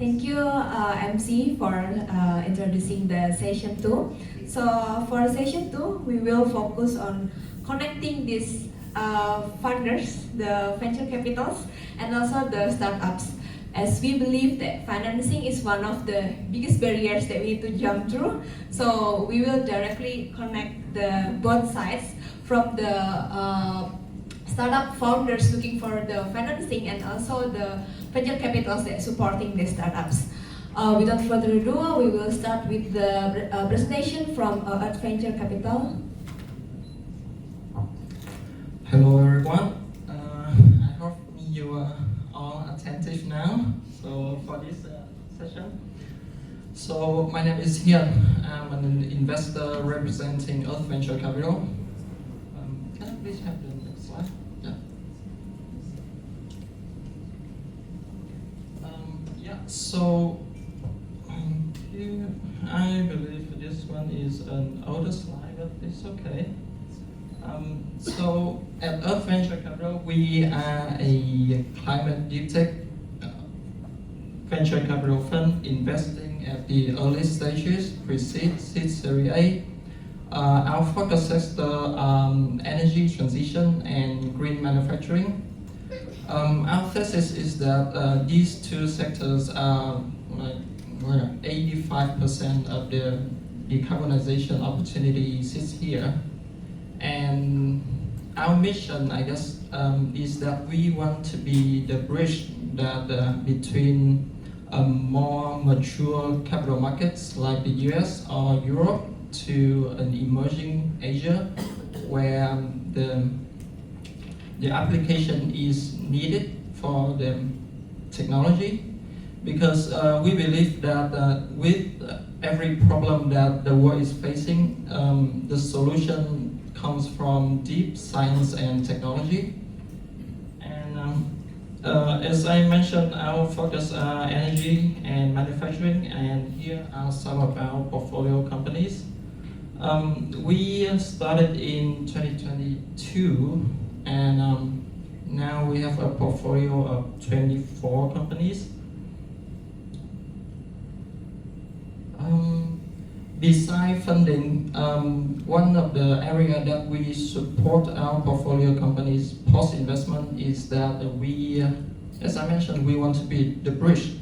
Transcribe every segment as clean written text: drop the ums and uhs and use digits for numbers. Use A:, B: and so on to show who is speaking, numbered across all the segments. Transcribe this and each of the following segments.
A: Thank you, MC, for introducing the session 2. So for session 2, we will focus on connecting these funders, the venture capitals, and also the startups, as we believe that financing is one of the biggest barriers that we need to jump through. So we will directly connect the both sides, from the startup founders looking for the financing and also the venture capitals that supporting the startups. Without further ado, we will start with the presentation from Earth Venture Capital.
B: Hello everyone. I hope you are all attentive now. So for this session, so my name is Hien. I'm an investor representing Earth Venture Capital. Can I please have the next slide? Yeah. So here, I believe this one is an older slide, but it's okay. So at Earth Venture Capital, we are a climate deep tech venture capital fund investing at the early stages, pre-seed, seed, Series A. Our focus sector energy transition and green manufacturing. Our thesis is that these two sectors are like 85% of the decarbonization opportunity sits here. And our mission, I guess, is that we want to be the bridge that between more mature capital markets like the US or Europe to an emerging Asia, where the application is needed for the technology. Because we believe that with every problem that the world is facing, the solution comes from deep science and technology. And as I mentioned, our focus are energy and manufacturing, and here are some of our portfolio companies. We started in 2022, and now we have a portfolio of 24 companies. Besides funding, one of the areas that we support our portfolio companies post-investment is that we, as I mentioned, we want to be the bridge.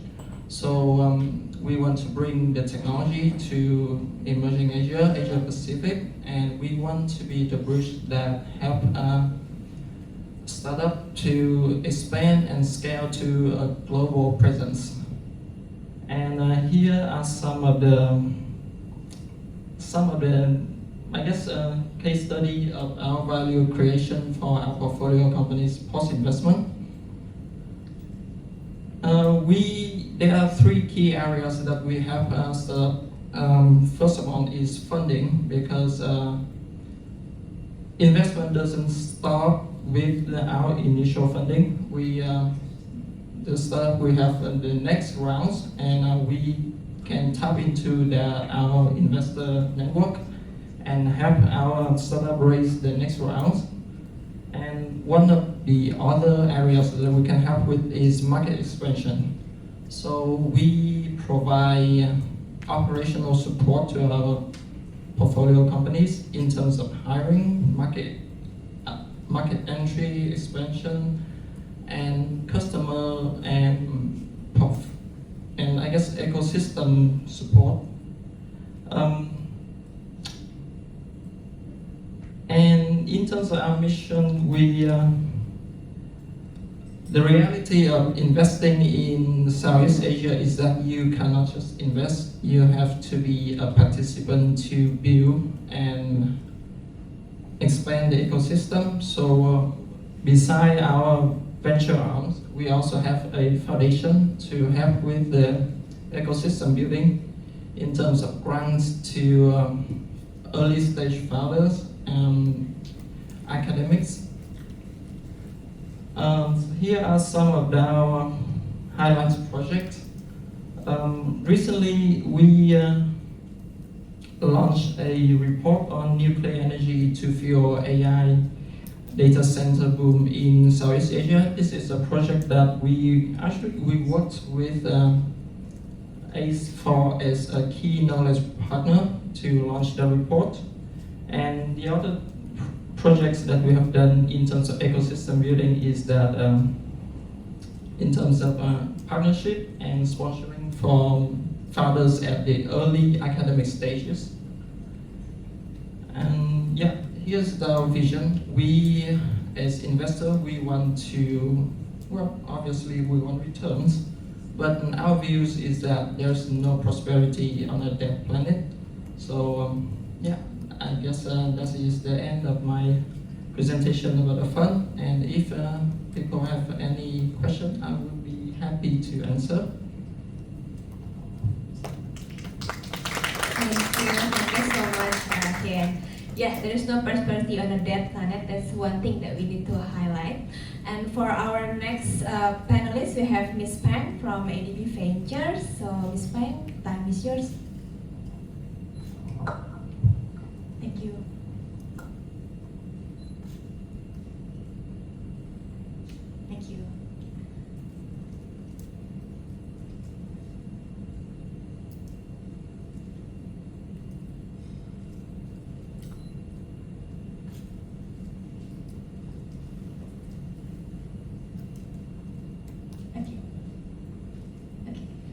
B: So we want to bring the technology to emerging Asia, Asia Pacific, and we want to be the bridge that help startup to expand and scale to a global presence. And here are some of the I guess case study of our value creation for our portfolio companies post-investment. There are three key areas that we have first of all is funding, because investment doesn't start with our initial funding. The startup we have the next rounds, and we can tap into our investor network and help our startup raise the next rounds. And one of the other areas that we can help with is market expansion. So we provide operational support to our portfolio companies in terms of hiring, market entry, expansion, and customer and I guess ecosystem support. And in terms of our mission, the reality of investing in Southeast Asia is that you cannot just invest, you have to be a participant to build and expand the ecosystem. So beside our venture arms, we also have a foundation to help with the ecosystem building in terms of grants to early stage founders and academics. Here are some of our highlights projects. Recently, we launched a report on nuclear energy to fuel AI data center boom in Southeast Asia. This is a project that we worked with as a key knowledge partner to launch the report. And the other projects that we have done in terms of ecosystem building is that in terms of partnership and sponsoring for founders at the early academic stages. And yeah, here's our vision. We, as investors, we want to, well, obviously we want returns, but our views is that there's no prosperity on a dead planet. So yeah, I guess that is the end of my presentation about the fund. And if people have any question, I would be happy to answer.
A: Thank you so much, Hien. Yes, there is no prosperity on a dead planet. That's one thing that we need to highlight. And for our next panelist, we have Ms. Pang from ADB Ventures. So, Ms. Pang, time is yours. Thank you. Thank you.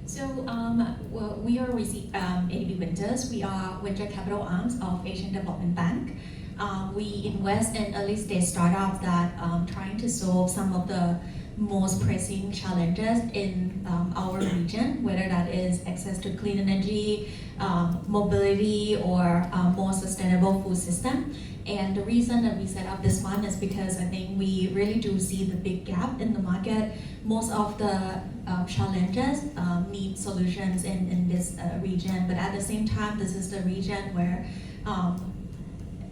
C: So well, we are ADB Ventures. We are venture capital arms of Asian Development Bank. We invest in early stage startups that trying to solve some of the most pressing challenges in our region, whether that is access to clean energy, mobility, or more sustainable food system. And the reason that we set up this fund is because I think we really do see the big gap in the market. Most of the challenges need solutions in this region, but at the same time, this is the region where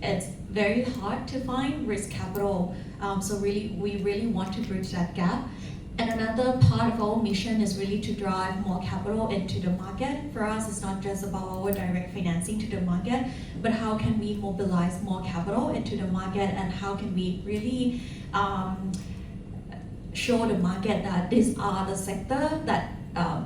C: it's very hard to find risk capital. So we really want to bridge that gap. And another part of our mission is really to drive more capital into the market. For us, it's not just about our direct financing to the market, but how can we mobilize more capital into the market, and how can we really show the market that these are the sector that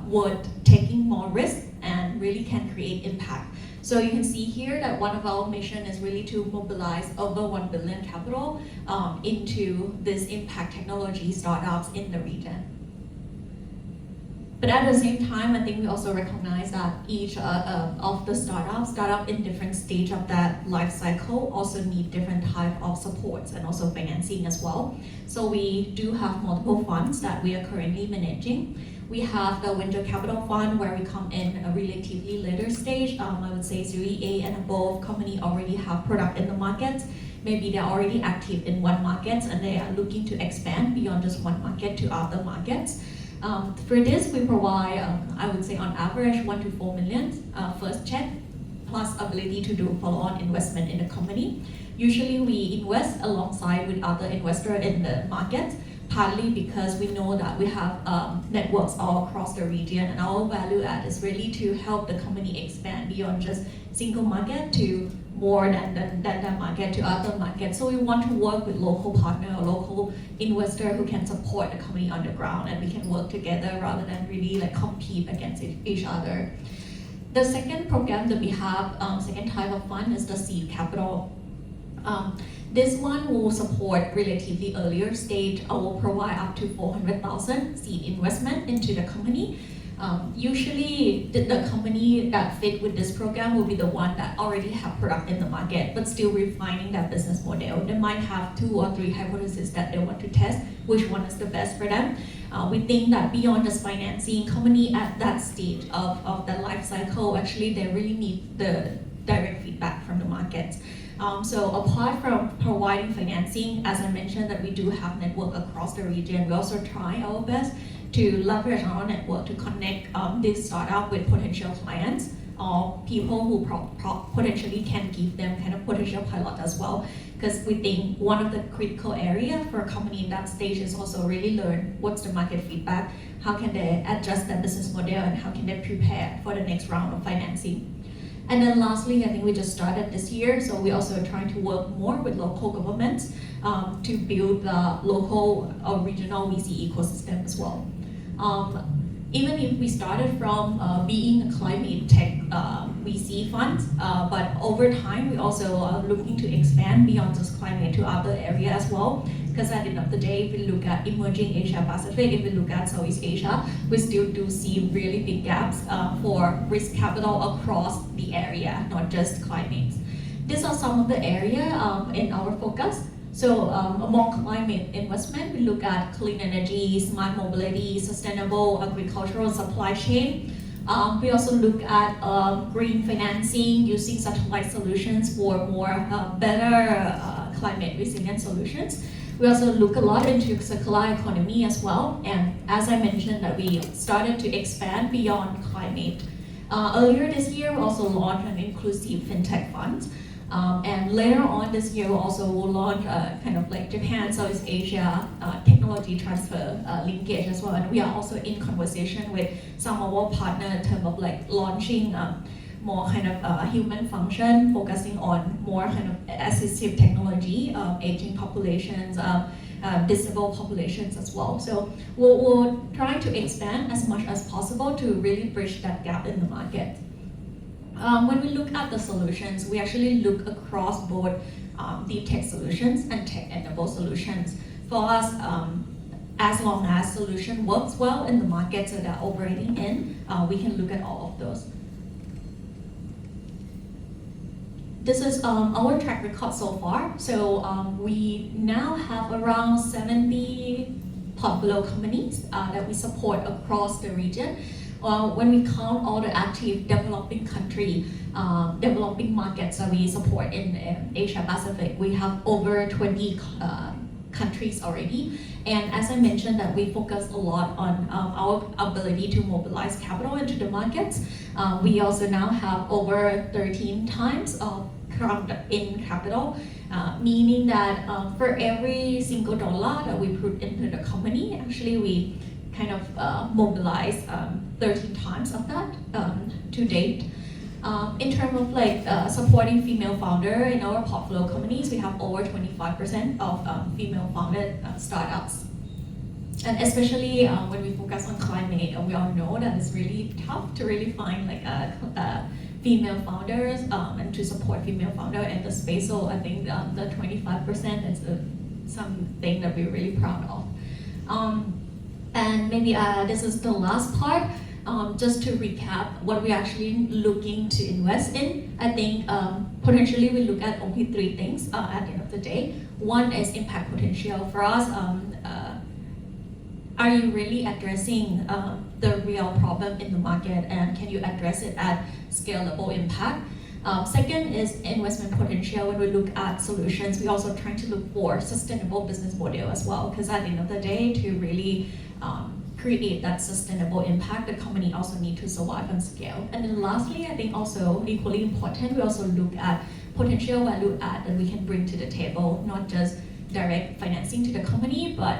C: worth taking more risk and really can create impact. So you can see here that one of our mission is really to mobilize over 1 billion capital into this impact technology startups in the region. But at the same time, I think we also recognize that each of the startup in different stage of that life cycle also need different type of supports and also financing as well. So we do have multiple funds that we are currently managing. We have the venture capital fund where we come in a relatively later stage. I would say Series A and above company already have product in the market. Maybe they're already active in one market and they are looking to expand beyond just one market to other markets. For this, we provide, I would say on average, 1 to 4 million first check, plus ability to do follow-on investment in the company. Usually we invest alongside with other investors in the market, partly because we know that we have networks all across the region, and our value add is really to help the company expand beyond just single market to more than that market to other markets. So we want to work with local partner or local investor who can support the company on the ground, and we can work together rather than really like compete against each other. The second program that we have, second type of fund is the seed capital. This one will support relatively earlier stage. I will provide up to 400,000 seed investment into the company. Usually the company that fit with this program will be the one that already have product in the market but still refining that business model. They might have 2 or 3 hypotheses that they want to test, which one is the best for them. We think that beyond just financing, company at that stage of the life cycle, actually they really need the direct feedback from the market. So apart from providing financing, as I mentioned that we do have network across the region, we also try our best to leverage our network to connect this startup with potential clients or people who potentially can give them kind of potential pilot as well. Because we think one of the critical area for a company in that stage is also really learn what's the market feedback, how can they adjust their business model, and how can they prepare for the next round of financing. And then lastly, I think we just started this year, so we also are trying to work more with local governments to build the local or regional VC ecosystem as well. even if we started from being a climate tech VC fund, but over time we also are looking to expand beyond just climate to other areas as well. Because at the end of the day, if we look at emerging Asia Pacific, if we look at Southeast Asia, we still do see really big gaps for risk capital across the area, not just climate. These are some of the areas in our focus. So among climate investment, we look at clean energy, smart mobility, sustainable agricultural supply chain. We also look at green financing using satellite solutions for more better climate resilient solutions. We also look a lot into circular economy as well. And as I mentioned, that we started to expand beyond climate. Earlier this year, we also launched an inclusive fintech fund. And later on this year, we also will launch kind of like Japan, Southeast Asia technology transfer linkage as well. And we are also in conversation with some of our partners in terms of like launching more kind of human function, focusing on more kind of assistive technology, aging populations, disabled populations as well. So we're trying to expand as much as possible to really bridge that gap in the market. When we look at the solutions, we actually look across both deep tech solutions and tech-enabled solutions. For us, as long as solution works well in the markets that they're operating in, we can look at all of those. This is our track record so far. So we now have around 70 portfolio companies that we support across the region. When we count all the active developing country, developing markets that we support in Asia Pacific, we have over 20 countries already. And as I mentioned, that we focus a lot on our ability to mobilize capital into the markets. We also now have over 13 times of in capital, meaning that for every single dollar that we put into the company, actually we kind of mobilize 13 times of that to date. In terms of like supporting female founder in our portfolio companies, we have over 25% of female founded startups. And especially when we focus on climate, we all know that it's really tough to really find like female founders and to support female founder in the space. So I think the 25% is something that we're really proud of. And maybe this is the last part. Just to recap what we're actually looking to invest in, I think potentially we look at only three things at the end of the day. One is impact potential. For us, are you really addressing the real problem in the market, and can you address it at scalable impact? Second is investment potential. When we look at solutions, we also trying to look for sustainable business model as well, because at the end of the day, to really create that sustainable impact, the company also need to survive and scale. And then lastly, I think also equally important, we also look at potential value add that we can bring to the table, not just direct financing to the company, but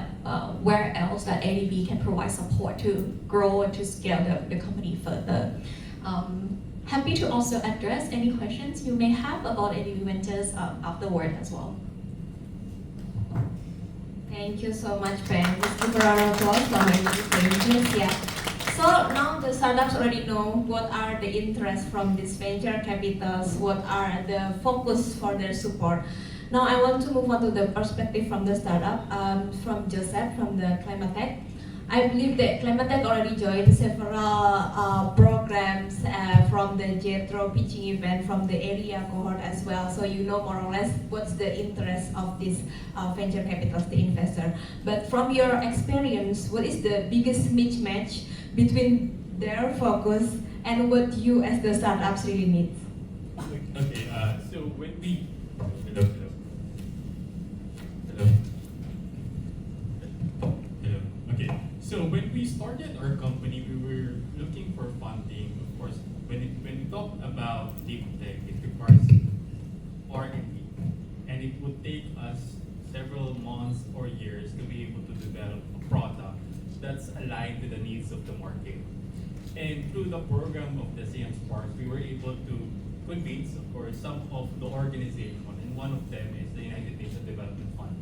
C: where else that ADB can provide support to grow and to scale the company further. Happy to also address any questions you may have about ADB Ventures afterward as well.
A: Thank you so much, Ben. Let's give a round of applause for ADB Ventures. Yeah. So now the startups already know what are the interests from these venture capitals, what are the focus for their support. Now I want to move on to the perspective from the startup, from Joseph, from the Klimatech. I believe that Klimatech already joined several programs from the JETRO pitching event, from the area cohort as well. So you know more or less what's the interest of this venture capitals, the investor. But from your experience, what is the biggest mismatch between their focus and what you as the startups really need?
D: Okay, so when we So when we started our company, we were looking for funding. Of course, when we talk about deep tech, it requires R&D, and it would take us several months or years to be able to develop a product that's aligned to the needs of the market. And through the program of the ASEAN Sparks, we were able to convince, of course, some of the organizations, and one of them is the United Nations Development Fund.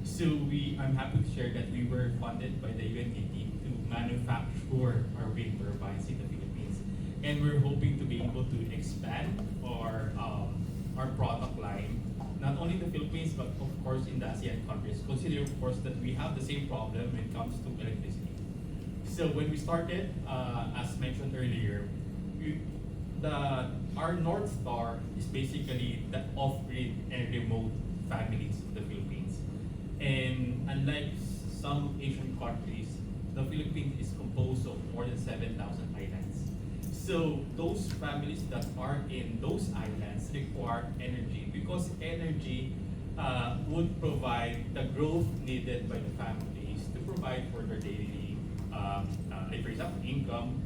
D: So I'm happy to share that we were funded by the UNDP to manufacture our wind turbines in the Philippines. And we're hoping to be able to expand our product line, not only in the Philippines, but of course in the ASEAN countries, considering of course that we have the same problem when it comes to electricity. So when we started, as mentioned earlier, our North Star is basically the off-grid and remote families of the Philippines. And unlike some Asian countries, the Philippines is composed of more than 7,000 islands. So those families that are in those islands require energy, because energy would provide the growth needed by the families to provide for their daily, like for example, income.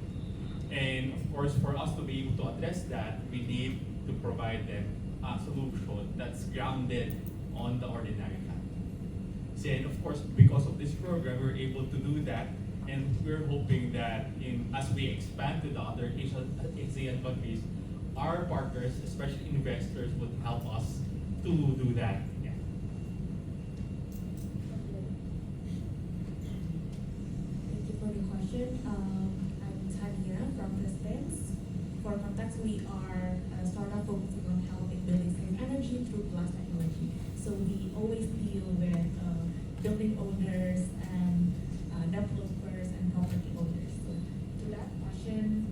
D: And of course, for us to be able to address that, we need to provide them a solution that's grounded on the ordinary family. And of course, because of this program, we're able to do that, and we're hoping that as we expand to the other ASEAN countries, our partners, especially investors, would help us to do that. Yeah.
A: Thank you for the question. I'm Tania from Pristinz. For context, we are a startup focusing on helping buildings save energy through glass technology. So we always deal with building owners and developers and property owners. So to that question,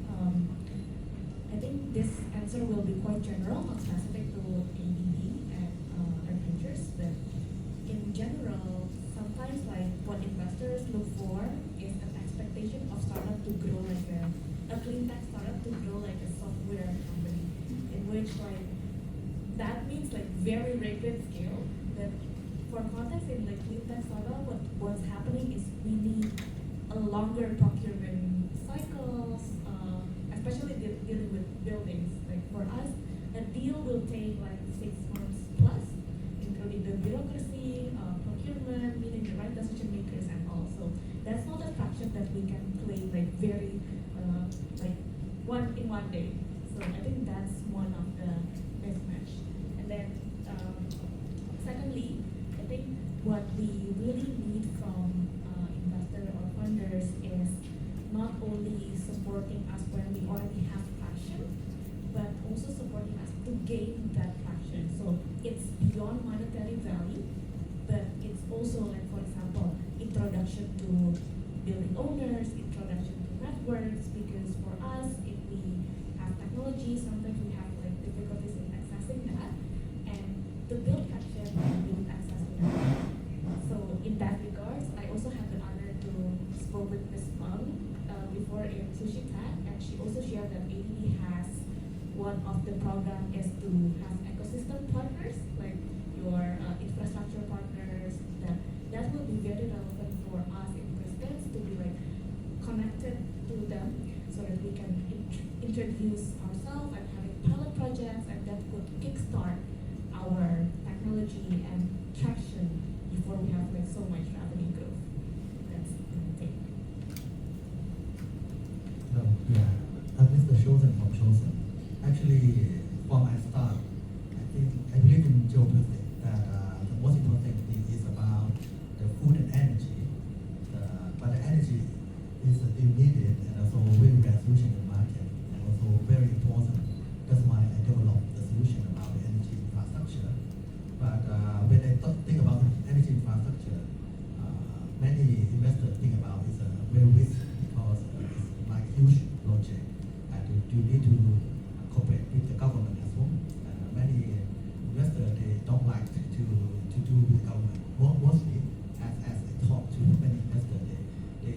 A: I think this answer will be quite general, not specific to ADB and Ventures, but in general, sometimes like what investors look for is an expectation of startup to grow like a clean tech startup to grow like a software company, in which like that means like very rapid scale. But for context, in like clean tech startup, what's happening is we need a longer procurement cycles, especially dealing with buildings. Like for us, a deal will take like 6 months plus, including the bureaucracy, procurement, meeting the right decision makers, and all. So that's not a fraction that we can play like very like one day. So I think that's one of the mismatch. And then secondly, I think what we really need from investor or funders is not only supporting us when we already have traction, but also supporting us to gain that traction. So it's beyond monetary value, but it's also like, for example, introduction to building owners, introduction to networks, because for us, if we have technology, sometimes we have like difficulties in accessing that, and to build traction, we need access to that. So in that regards, I also have the honor to spoke with Ms. Meng before in Sushi Tech, and she also shared that ADB has one of the program is to have ecosystem partners, like your infrastructure partners, that will be very relevant for us in Pristinz to be like connected to them, so that we can introduce ourselves and having pilot projects, and that could kickstart our technology and traction before we have like so much revenue growth. That's the thing.
E: So, yeah, I'm Mr. Chosen from Chosen. Actually, from my start, I believe in geopolitics that the most important thing is about the food and energy. But the energy is still needed and also very rare solution in the market, and also very important. That's why I developed the solution about the energy infrastructure. But when I think about energy infrastructure, many investors think about it's a very risky because it's like huge project, and you need to cooperate with the government as well. Many investors, they don't like to do with government. Mostly, as I talk to many investors, they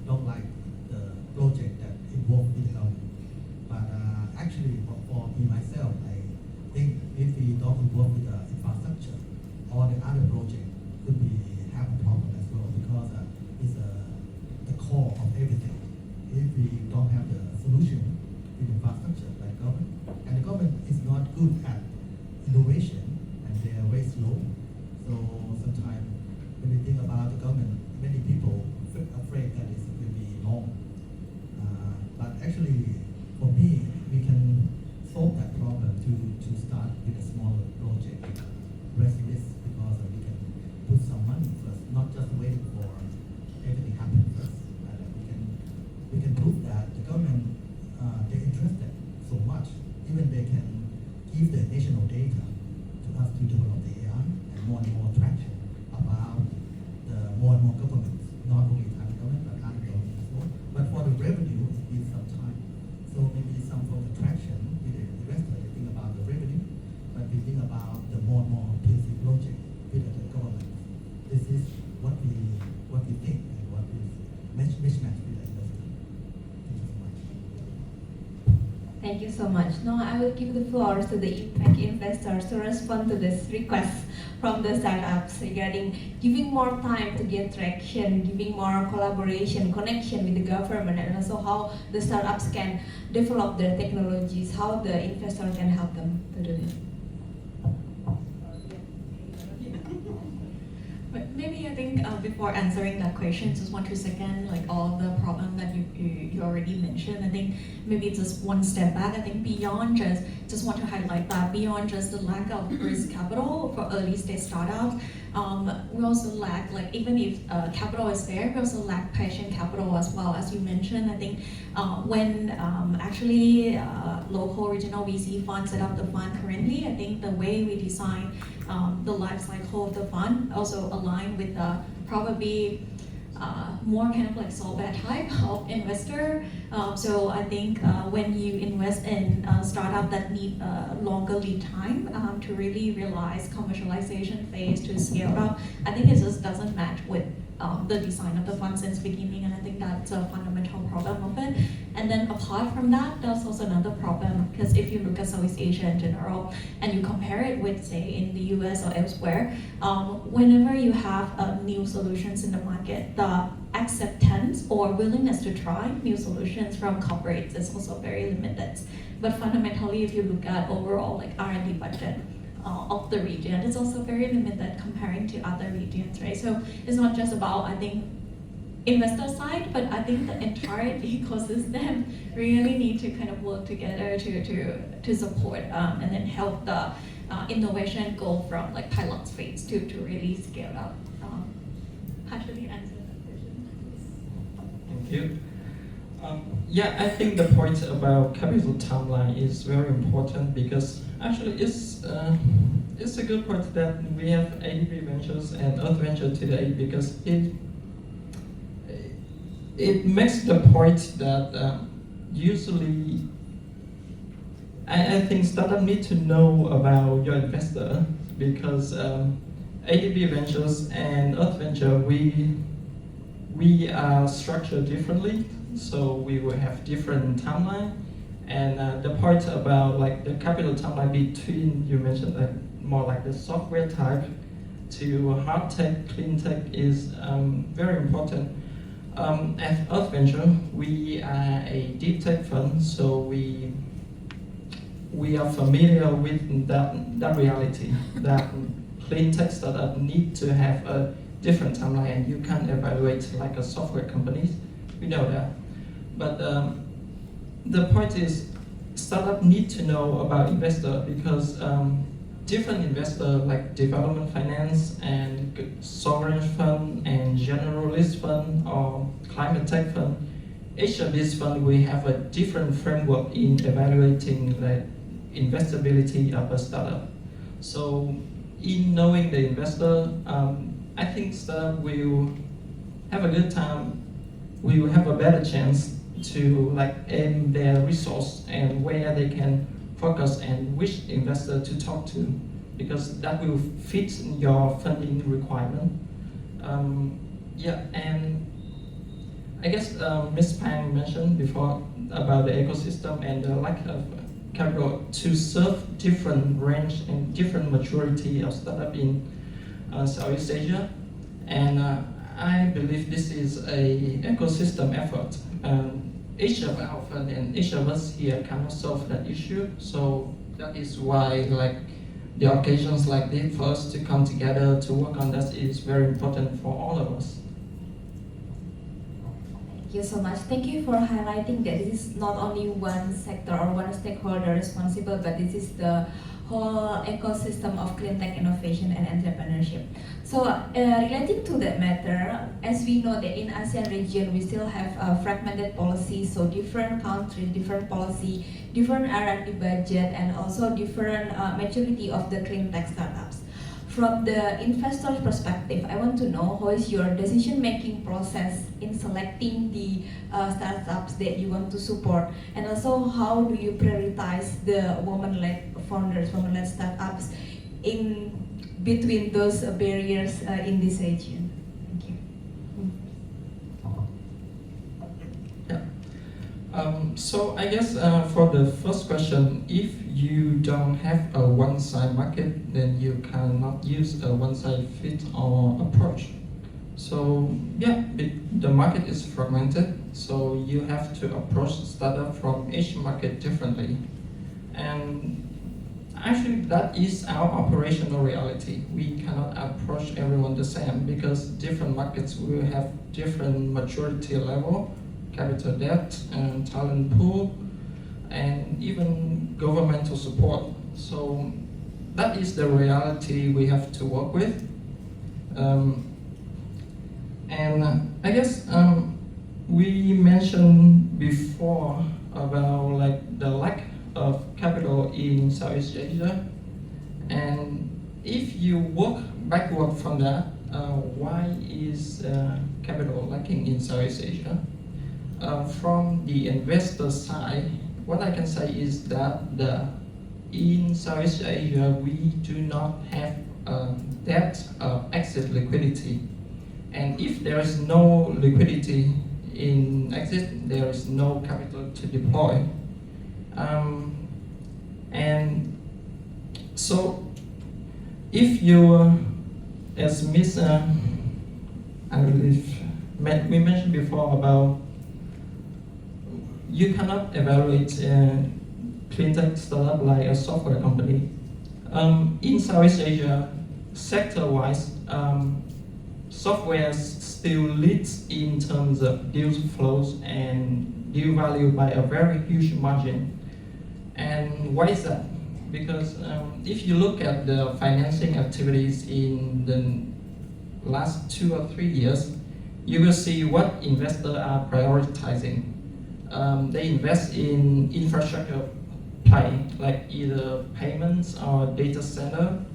E: don't like the project that involve with the government. But actually, for me myself, I think if we don't involve with the infrastructure, all the other projects could be have a problem as well, because it's the core of everything. If we don't have the solution with infrastructure like government, and the government is not good at innovation, and they are very slow. So sometimes when we think about the government, many people afraid that it will be long. But actually, for me, we can solve that problem to start with a smaller project, rest this, because we can put some money first, not just waiting for everything happen first. We can give the national data to us to develop the AI and more traction about the more and more governments, not only Thai government but other governments as well. But for the revenue, it needs some time. So maybe some for the traction with the investor, they think about the revenue, but we think about the more and more basic logic with the government. This is what we think and what is mismatch with the investor. Thank you so much.
A: Thank you so much. Now I will give the floor to the impact investors to respond to this request from the startups regarding giving more time to get traction, giving more collaboration, connection with the government, and also how the startups can develop their technologies, how the investor can help them to do this.
C: But maybe I think before answering that question, just want to second like all the problem that you already mentioned. I think maybe just one step back. I think beyond just want to highlight that beyond just the lack of risk capital for early stage startups, we also lack, like even if capital is there, we also lack patient capital as well. As you mentioned, I think when actually local regional VC funds set up the fund currently, I think the way we design the life cycle of the fund also align with probably more kind of like software type of investor. So I think when you invest in a startup that need a longer lead time to really realize commercialization phase to scale up, I think it just doesn't match with the design of the fund since beginning, and I think that's a fundamental problem of it. And then apart from that, there's also another problem, because if you look at Southeast Asia in general, and you compare it with, say, in the US or elsewhere, whenever you have new solutions in the market, the acceptance or willingness to try new solutions from corporates is also very limited. But fundamentally, if you look at overall like R&D budget, of the region, it's also very limited comparing to other regions, right? So it's not just about, I think, investor side, but I think the entire ecosystem really need to kind of work together to support and then help the innovation go from like pilot phase to really scale up. How should we answer that question?
B: Thank you. Yeah, I think the point about capital timeline is very important because actually it's a good point that we have ADB Ventures and Earth Venture today because it makes the point that usually I think startup need to know about your investor because ADB Ventures and Earth Venture we are structured differently, so we will have different timeline. And the point about like the capital timeline between, you mentioned like more like the software type to hard tech, clean tech is very important. At Earth Venture, we are a deep tech fund, so we are familiar with that reality that clean tech startup need to have a different timeline, and you can't evaluate like a software companies. We know that, but the point is, startup need to know about investor because different investor like development finance and sovereign fund and generalist fund or climate tech fund, each of these funds we have a different framework in evaluating the investability of a startup. So in knowing the investor, I think startup will have a good time. We will have a better chance to like aim their resource and where they can focus and which investor to talk to, because that will fit your funding requirement. Yeah, and I guess Ms. Pang mentioned before about the ecosystem and the lack of capital to serve different range and different maturity of startup in Southeast Asia, and I believe this is a ecosystem effort. Each of our fund and each of us here cannot solve that issue, so that is why like the occasions like this for us to come together to work on that is very important for all of us.
C: Thank
A: Thank you so much. Thank you for highlighting that this is not only one sector or one stakeholder responsible, but this is the whole ecosystem of clean tech innovation and entrepreneurship. So relating to that matter, as we know that in ASEAN region, we still have fragmented policies, so different countries, different policy, different R&D budget, and also different maturity of the clean tech startups. From the investor's perspective, I want to know how is your decision-making process in selecting the startups that you want to support, and also how do you prioritize the women-led founders, women-led startups in between those barriers in this region? Thank you.
B: So I guess for the first question, if you don't have a one-size market, then you cannot use a one-size-fits-all approach. So yeah, the market is fragmented, so you have to approach startup from each market differently. And actually that is our operational reality. We cannot approach everyone the same because different markets will have different maturity level, capital debt, and talent pool, and even governmental support. So that is the reality we have to work with. And I guess we mentioned before about like the lack of capital in Southeast Asia, and if you work backward from that, why is capital lacking in Southeast Asia? From the investor side, what I can say is that in Southeast Asia we do not have debt exit liquidity, and if there is no liquidity in exit, there is no capital to deploy. And so if you, as Ms. I believe we mentioned before about you cannot evaluate a clean tech startup like a software company. In Southeast Asia, sector-wise, software still leads in terms of deal flows and deal value by a very huge margin. And why is that? Because if you look at the financing activities in the last 2 or 3 years, you will see what investors are prioritizing. They invest in infrastructure play, like either payments or data center.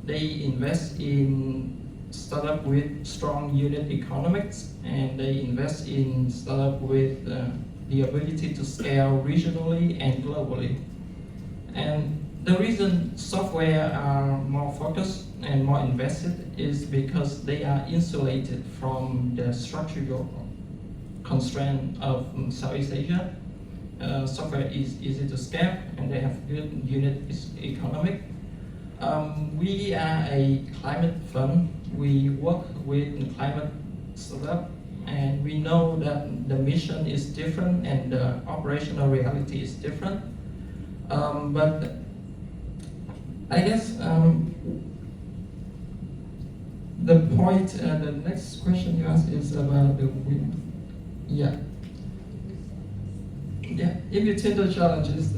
B: They invest in startup with strong unit economics, and they invest in startup with the ability to scale regionally and globally. And the reason software are more focused and more invested is because they are insulated from the structural constraint of Southeast Asia. Software is easy to scale and they have good unit economic. We are a climate fund. We work with climate startup, and we know that the mission is different and the operational reality is different. But I guess the point, the next question you asked is about the women. Yeah. In between the challenges,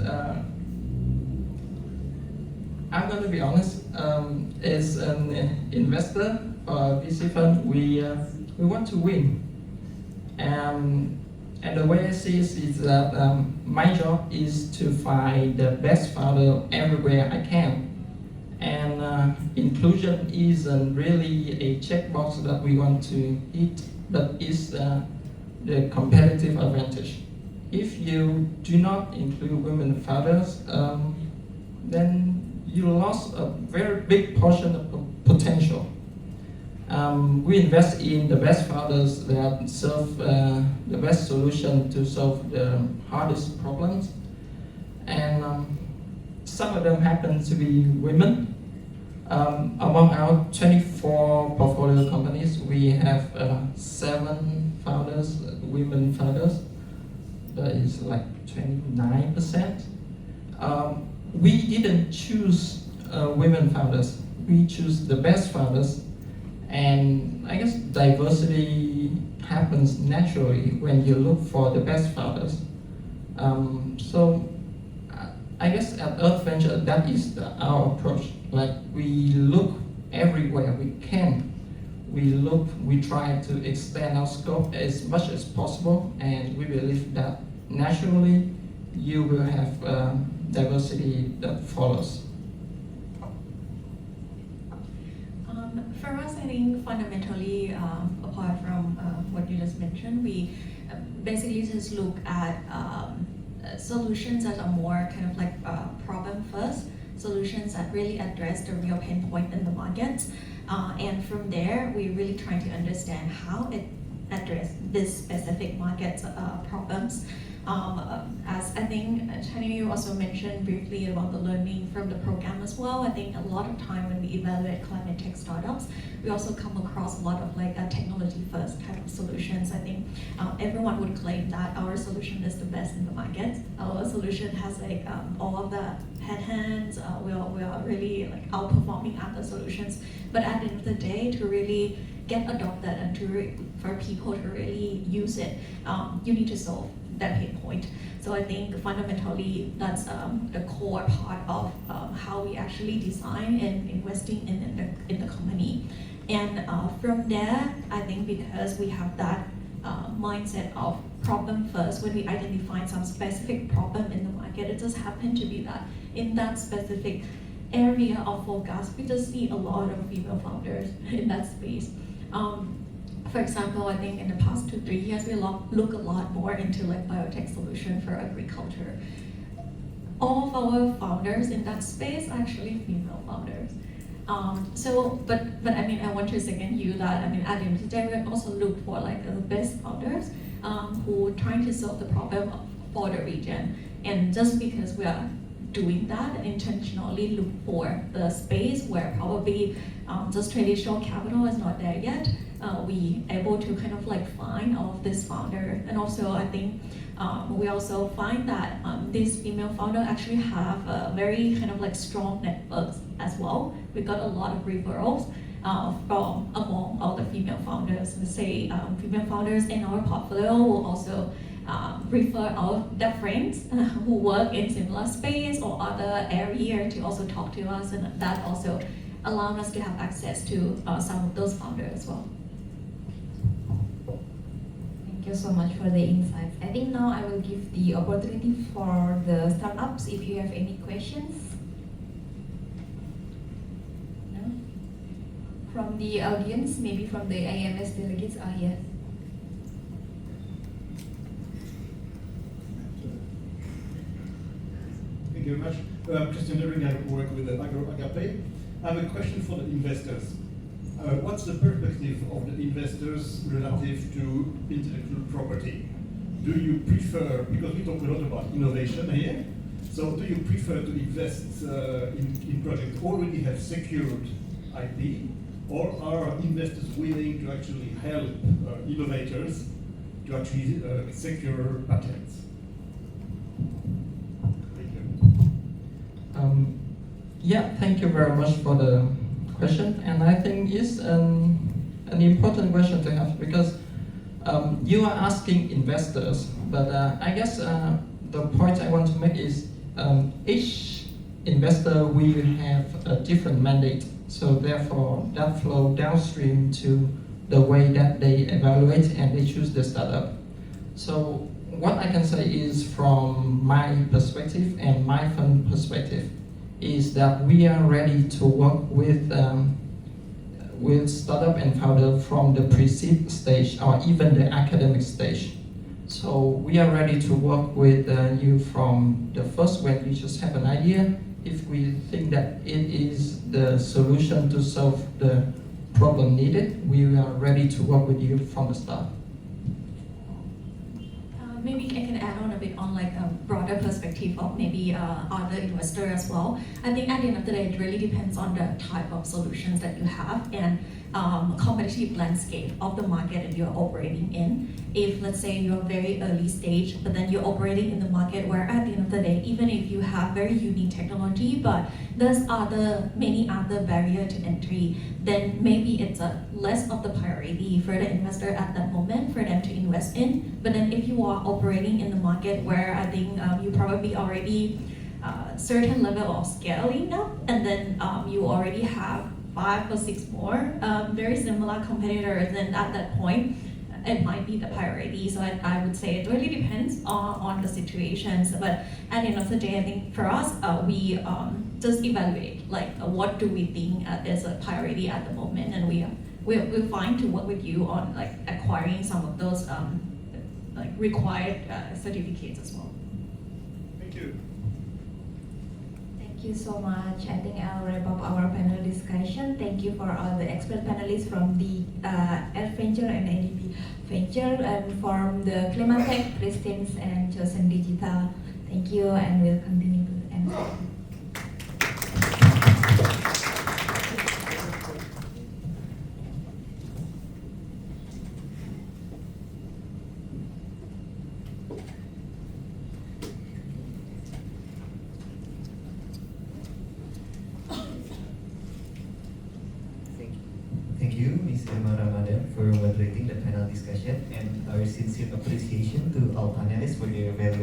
B: I'm going to be honest. As an investor or VC fund, we want to win. And the way I see it is that my job is to find the best founder everywhere I can. And inclusion isn't really a checkbox that we want to hit, but it's the competitive advantage. If you do not include women founders, then you lost a very big portion of potential. We invest in the best founders that serve the best solution to solve the hardest problems. And some of them happen to be women. Among our 24 portfolio companies, we have 7 founders, women founders. That is like 29%. We didn't choose women founders. We choose the best founders. And I guess diversity happens naturally when you look for the best founders. I guess at Earth Venture, that is our approach. Like, we look everywhere we can. We try to expand our scope as much as possible, and we believe that naturally you will have diversity that follows.
C: For us, I think fundamentally, apart from what you just mentioned, we basically just look at solutions that are more kind of like problem first, solutions that really address the real pain point in the market. And from there, we really try to understand how it addresses this specific market problems. As I think Tania, you also mentioned briefly about the learning from the program as well. I think a lot of time when we evaluate climate tech startups, we also come across a lot of like technology first type of solutions. I think everyone would claim that our solution is the best in the market. Our solution has like all of the hands. We are really like outperforming other solutions. But at the end of the day, to really get adopted and for people to really use it, you need to solve that pain point. So I think fundamentally that's the core part of how we actually design and investing in the company. And from there, I think because we have that mindset of problem first, when we identify some specific problem in the market, it just happened to be that in that specific area of focus, we just see a lot of female founders in that space. For example, I think in the past 2-3 years, we look a lot more into like biotech solution for agriculture. All of our founders in that space are actually female founders. But I mean, I want to second you that, I mean, at the end of the day, we also look for like the best founders who are trying to solve the problem for the region. And just because we are doing that and intentionally look for the space where probably just traditional capital is not there yet, we able to kind of like find all of this founder. And also I think we also find that these female founders actually have a very kind of like strong networks as well. We got a lot of referrals from among all the female founders. Let's say female founders in our portfolio will also refer their friends who work in similar space or other area to also talk to us, and that also allows us to have access to some of those founders as well.
A: Thank you so much for the insights. I think now I will give the opportunity for the startups if you have any questions. No? From the audience, maybe from the AMS delegates are here.
F: Thank you very much. I'm Christian During, I work with AGAPE. I have a question for the investors. What's the perspective of the investors relative to intellectual property? Do you prefer, because we talk a lot about innovation here, so do you prefer to invest in projects already have secured IP, or are investors willing to actually help innovators to actually secure patents?
B: Yeah, thank you very much for the question, and I think it's an important question to have, because you are asking investors, but I guess the point I want to make is each investor will have a different mandate, so therefore that flow downstream to the way that they evaluate and they choose the startup. So what I can say is, from my perspective and my fund perspective, is that we are ready to work with startup and founder from the pre-seed stage or even the academic stage. So we are ready to work with you from the first, when you just have an idea. If we think that it is the solution to solve the problem needed, we are ready to work with you from the start.
C: Maybe I can add on a bit on like a broader perspective of maybe other investors as well. I think at the end of the day, it really depends on the type of solutions that you have. And competitive landscape of the market that you're operating in. If let's say you're very early stage, but then you're operating in the market where at the end of the day, even if you have very unique technology, but there's many other barrier to entry, then maybe it's a less of the priority for the investor at that moment for them to invest in. But then if you are operating in the market where I think you probably already certain level of scaling up, and then you already have 5 or 6 more very similar competitors, then at that point it might be the priority. So I would say it really depends on the situations. But at the end of the day, I think for us, we just evaluate like what do we think is a priority at the moment, and we're fine to work with you on like acquiring some of those like required certificates as well.
F: Thank you.
A: Thank you so much. I think I'll wrap up our panel discussion. Thank you for all the expert panelists from the Venture and ADB Venture, and from the Klimatech, Pristinz, and Chosen Digital. Thank you, and we'll continue to answer.
G: Thank you, Ms. Irma Ramadan, for moderating the panel discussion, and our sincere appreciation to all panelists for their valuable